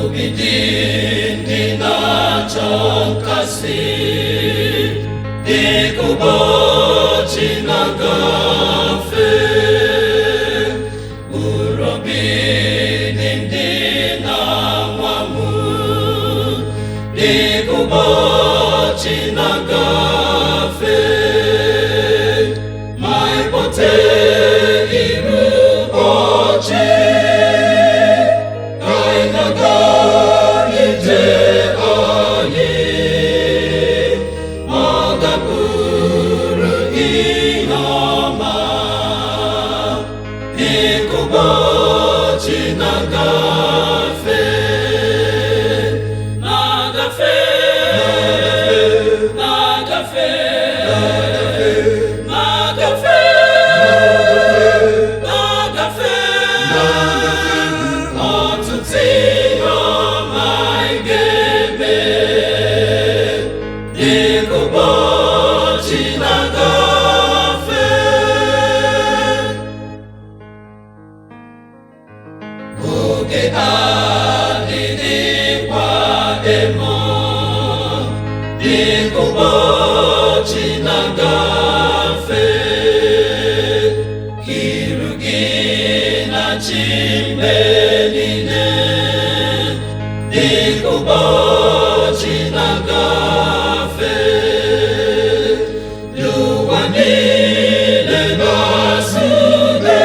Obidindi nachokasi dikubochi nagafe urobidindi nawamu dikubochi nagafe maipote iru ochi Oge adịghịkwa emo dịka ụbọchị na-agafe iru gị na-achị mgbe niile dịka ụbọchị na-agafe n'ụwa niile na-asụde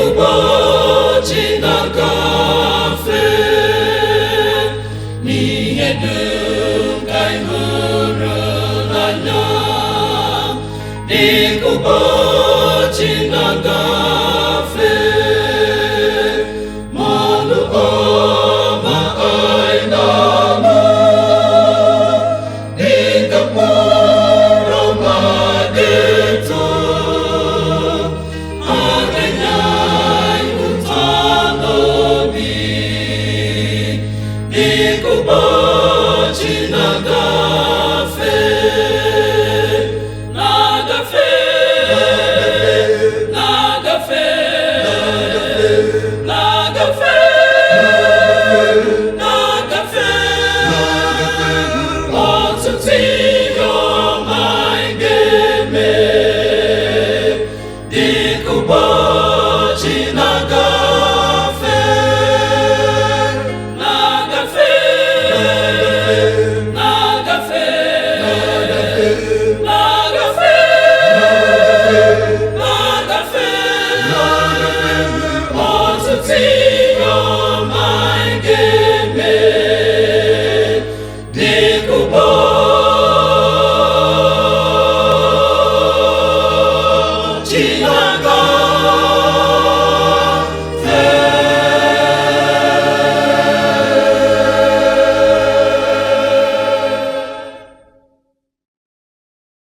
ụbọchị na-agafe n'ihe dum ka ị hụrụ n'anya dịka ụbọchị na-agafe ma ọnụ ọma anyị na-anụ dịka mkpụrụ ọma ga-eto ụbọchị na-aga